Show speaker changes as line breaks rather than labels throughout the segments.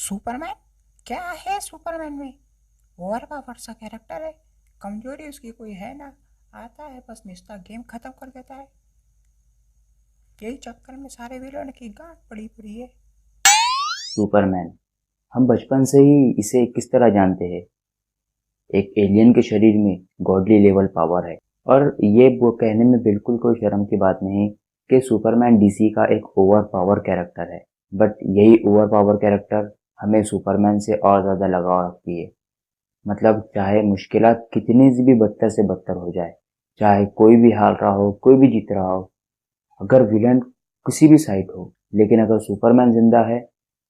Superman? क्या है Superman में? ओवर पावर सा कैरेक्टर है। कमजोरी उसकी कोई है ना। आता है बस निस्ता गेम खत्म कर देता है। यही चक्कर में सारे विलन की गांड पड़ी पड़ी है।
सुपरमैन, हम बचपन से ही इसे किस तरह जानते हैं। एक एलियन के शरीर में गॉडली लेवल पावर है। और ये वो कहने में बिल्कुल कोई शर्म की बात नहीं कि सुपरमैन डीसी का एक ओवर पावर कैरेक्टर है। बट यही ओवर पावर कैरेक्टर हमें सुपरमैन से और ज्यादा लगाव रखती है। मतलब चाहे मुश्किलात कितनी भी बदतर से बदतर हो जाए, चाहे कोई भी हार रहा हो, कोई भी जीत रहा हो, अगर विलन किसी भी साइड हो, लेकिन अगर सुपरमैन जिंदा है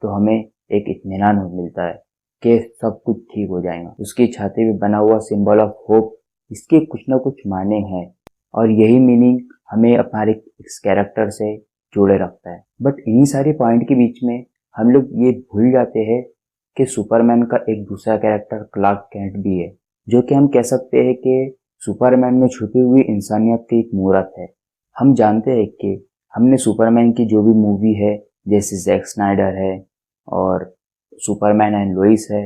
तो हमें एक इत्मीनान मिलता है कि सब कुछ ठीक हो जाएगा। उसकी छाती में बना हुआ सिंबल ऑफ होप, इसके कुछ ना कुछ मायने हैं। और यही मीनिंग हमें हमारे इस कैरेक्टर से जोड़े रखता है। बट इन्हीं सारे पॉइंट के बीच में हम लोग ये भूल जाते हैं कि सुपरमैन का एक दूसरा कैरेक्टर क्लार्क कैंट भी है, जो कि हम कह सकते हैं कि सुपरमैन में छुपी हुई इंसानियत की एक मूरत है। हम जानते हैं कि हमने सुपरमैन की जो भी मूवी है, जैसे जैक स्नाइडर है और सुपरमैन एंड लोइस है,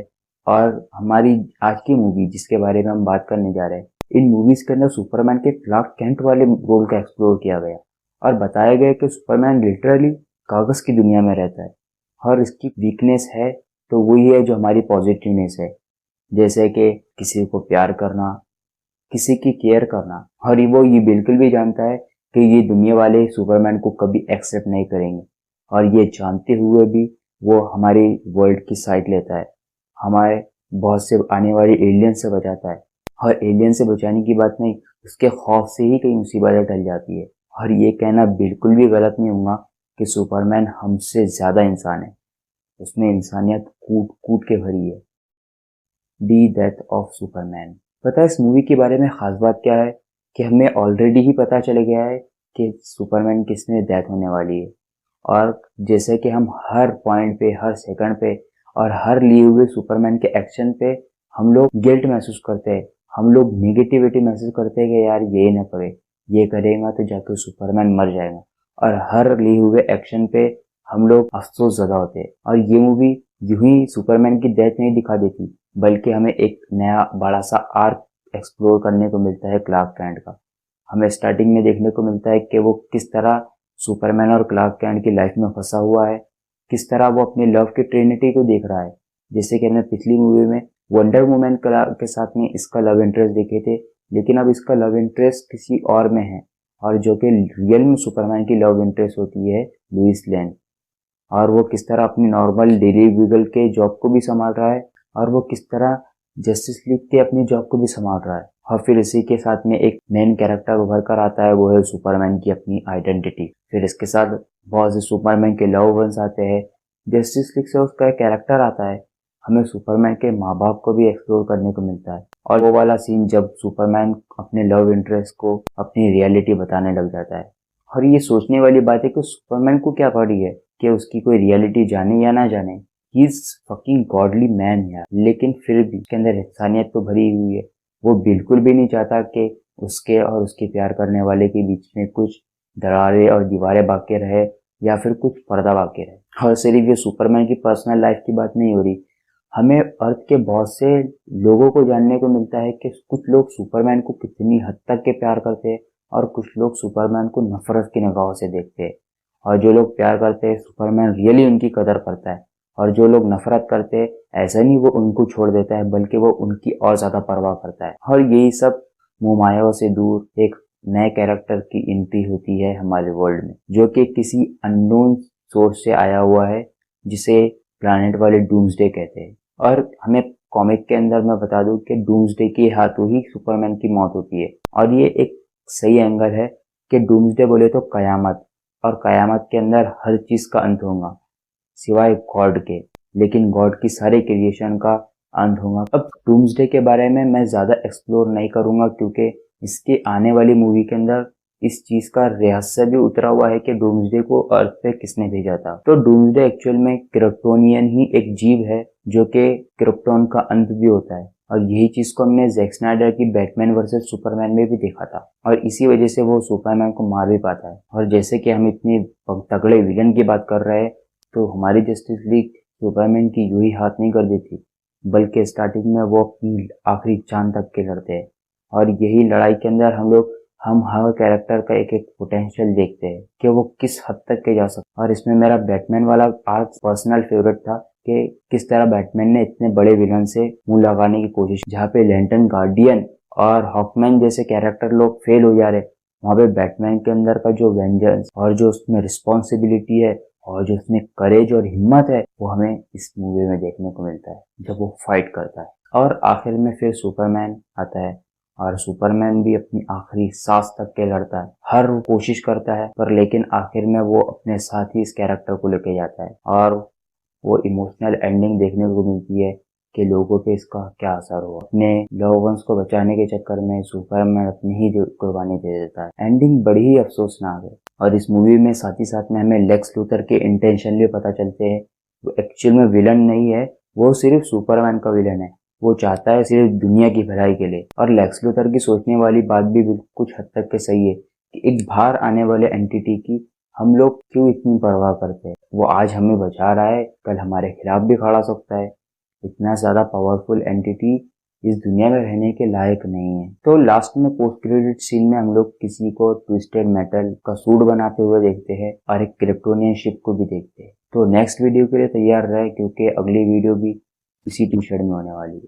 और हमारी आज की मूवी जिसके बारे में हम बात करने जा रहे हैं, इन मूवीज के अंदर सुपरमैन के क्लार्क कैंट वाले रोल का एक्सप्लोर किया गया और बताया गया कि सुपरमैन लिटरली कागज की दुनिया में रहता है। और इसकी वीकनेस है तो वही है जो हमारी पॉजिटिवनेस है, जैसे कि किसी को प्यार करना, किसी की केयर करना। और वो ये बिल्कुल भी जानता है कि ये दुनिया वाले सुपरमैन को कभी एक्सेप्ट नहीं करेंगे, और ये जानते हुए भी वो हमारी वर्ल्ड की साइड लेता है, हमारे बहुत से आने वाले एलियन से बचाता है। और एलियन से बचाने की बात नहीं, उसके खौफ से ही कई मुसीबतें टल जाती है। और ये कहना बिल्कुल भी गलत नहीं होगा कि सुपरमैन हमसे ज्यादा इंसान है, उसमें इंसानियत कूट कूट के भरी है। दी डेथ ऑफ सुपरमैन। पता है इस मूवी के बारे में खास बात क्या है? कि हमें ऑलरेडी ही पता चल गया है कि सुपरमैन किसमें डेथ होने वाली है। और जैसे कि हम हर पॉइंट पे, हर सेकंड पे और हर लिए हुए सुपरमैन के एक्शन पे हम लोग गिल्ट महसूस करते हैं, हम लोग नेगेटिविटी महसूस करते हैं कि यार ये ना करे, ये करेगा तो जाके सुपरमैन मर जाएगा। और हर लिए हुए एक्शन पे हम लोग अफसोस ज़्यादा होते हैं। और ये मूवी यूं ही सुपरमैन की डेथ नहीं दिखा देती, बल्कि हमें एक नया बड़ा सा आर्क एक्सप्लोर करने को मिलता है क्लार्क कैंट का। हमें स्टार्टिंग में देखने को मिलता है कि वो किस तरह सुपरमैन और क्लार्क कैंट की लाइफ में फंसा हुआ है, किस तरह वो अपने लव की ट्रिनिटी को देख रहा है। जैसे कि हमने पिछली मूवी में वंडर वुमन के साथ में इसका लव इंटरेस्ट देखे थे, लेकिन अब इसका लव इंटरेस्ट किसी और में है, और जो कि रियल में सुपरमैन की लव इंटरेस्ट होती है लुइस लेन। और वो किस तरह अपनी नॉर्मल डेली वीगल के जॉब को भी संभाल रहा है, और वो किस तरह जस्टिस लीग के अपनी जॉब को भी संभाल रहा है। और फिर इसी के साथ में एक मेन कैरेक्टर उभर कर आता है, वो है सुपरमैन की अपनी आइडेंटिटी। फिर इसके साथ बहुत से सुपरमैन के लव वंस आते हैं, जस्टिस लीग से उसका एक कैरेक्टर आता है। हमें सुपरमैन के माँ बाप को भी एक्सप्लोर करने को मिलता है, और वो वाला सीन जब सुपरमैन अपने लव इंटरेस्ट को अपनी रियलिटी बताने लग जाता है। और ये सोचने वाली बात है कि सुपरमैन को क्या पड़ी है कि उसकी कोई रियलिटी जाने या ना जाने। He is fucking godly man यार, लेकिन फिर भी उसके अंदर इंसानियत तो भरी हुई है। वो बिल्कुल भी नहीं चाहता कि उसके और उसके प्यार करने वाले के बीच में कुछ दरारें और दीवारें बाकी रहे, या फिर कुछ पर्दा बाकी रहे। और सिर्फ ये सुपरमैन की पर्सनल लाइफ की बात नहीं हो रही, हमें अर्थ के बहुत से लोगों को जानने को मिलता है कि कुछ लोग सुपरमैन को कितनी हद तक के प्यार करते हैं, और कुछ लोग सुपरमैन को नफरत की निगाहों से देखते हैं। और जो लोग प्यार करते हैं, सुपरमैन रियली उनकी कदर करता है। और जो लोग नफरत करते हैं, ऐसा नहीं वो उनको छोड़ देता है, बल्कि वो उनकी और ज्यादा परवाह करता है। और यही सब मुमायों से दूर एक नए कैरेक्टर की एंट्री होती है हमारे वर्ल्ड में, जो कि किसी अननोन सोर्स से आया हुआ है, जिसे प्लैनेट वाले डूम्सडे कहते हैं। और हमें कॉमिक के अंदर मैं बता दूं कि डूम्सडे के हाथों ही सुपरमैन की मौत होती है। और ये एक सही एंगल है कि डूम्सडे बोले तो कयामत, और कयामत के अंदर हर चीज का अंत होगा सिवाय गॉड के, लेकिन गॉड की सारे क्रिएशन का अंत होगा। अब डूम्सडे के बारे में मैं ज्यादा एक्सप्लोर नहीं करूंगा, क्योंकि इसके आने वाली मूवी के अंदर इस चीज का रहस्य भी उतरा हुआ है कि डूम्सडे को अर्थ पे किसने भेजा था। तो डूम्सडे एक्चुअल में क्रिप्टोनियन ही एक जीव है, जो कि क्रिप्टोन का अंत भी होता है। और यही चीज को हमने जैक स्नाइडर की बैटमैन वर्सेस सुपरमैन में भी देखा था, और इसी वजह से वो सुपरमैन को मार भी पाता है। और जैसे कि हम इतने तगड़े विलन की बात कर रहे हैं, तो हमारी जस्टिस लीग सुपरमैन की यूं ही हाथ नहीं कर देती, बल्कि स्टार्टिंग में वो अपनी आखिरी जान तक के लड़ते हैं। और यही लड़ाई के अंदर हम हर कैरेक्टर का एक एक पोटेंशियल देखते हैं कि वो किस हद तक के जा सकते। और इसमें मेरा बैटमैन वाला आर्क पर्सनल फेवरेट था कि किस तरह बैटमैन ने इतने बड़े विलन से मुंह लगाने की कोशिश, जहाँ पे लैंटर्न गार्डियन और हॉकमैन जैसे कैरेक्टर लोग फेल हो जा रहे, वहाँ पे बैटमैन के अंदर का जो वेंजेंस और जो उसमें रिस्पॉन्सिबिलिटी है और जो उसमें करेज और हिम्मत है, वो हमें इस मूवी में देखने को मिलता है जब वो फाइट करता है। और आखिर में फिर सुपरमैन आता है और सुपरमैन भी अपनी आखिरी सांस तक के लड़ता है, हर कोशिश करता है, पर लेकिन आखिर में वो अपने साथ ही इस कैरेक्टर को लेके जाता है और वो इमोशनल एंडिंग देखने को मिलती है कि लोगों पे इसका क्या असर हुआ। अपने लव वंस को बचाने के चक्कर में सुपरमैन अपनी ही कुर्बानी दे देता है। एंडिंग बड़ी ही अफसोसनाक है। और इस मूवी में साथ ही साथ में हमें लेक्स लूथर के इंटेंशन भी पता चलते हैं। वो एक्चुअल में विलन नहीं है, वो सिर्फ सुपरमैन का विलन है। वो चाहता है सिर्फ दुनिया की भलाई के लिए। और लेक्स लूथर की सोचने वाली बात भी कुछ हद तक के सही है कि एक बाहर आने वाले एंटिटी की हम लोग क्यों इतनी परवाह करते हैं। वो आज हमें बचा रहा है, कल हमारे खिलाफ भी खड़ा सकता है। इतना ज्यादा पावरफुल एंटिटी इस दुनिया में रहने के लायक नहीं है। तो लास्ट में पोस्ट क्रेडिट सीन में हम लोग किसी को ट्विस्टेड मेटल का सूट बनाते हुए देखते हैं और एक क्रिप्टोनियन शिप को भी देखते हैं। तो नेक्स्ट वीडियो के लिए तैयार रहे, क्योंकि अगली वीडियो भी इसी टी शर्ट में होने वाली है।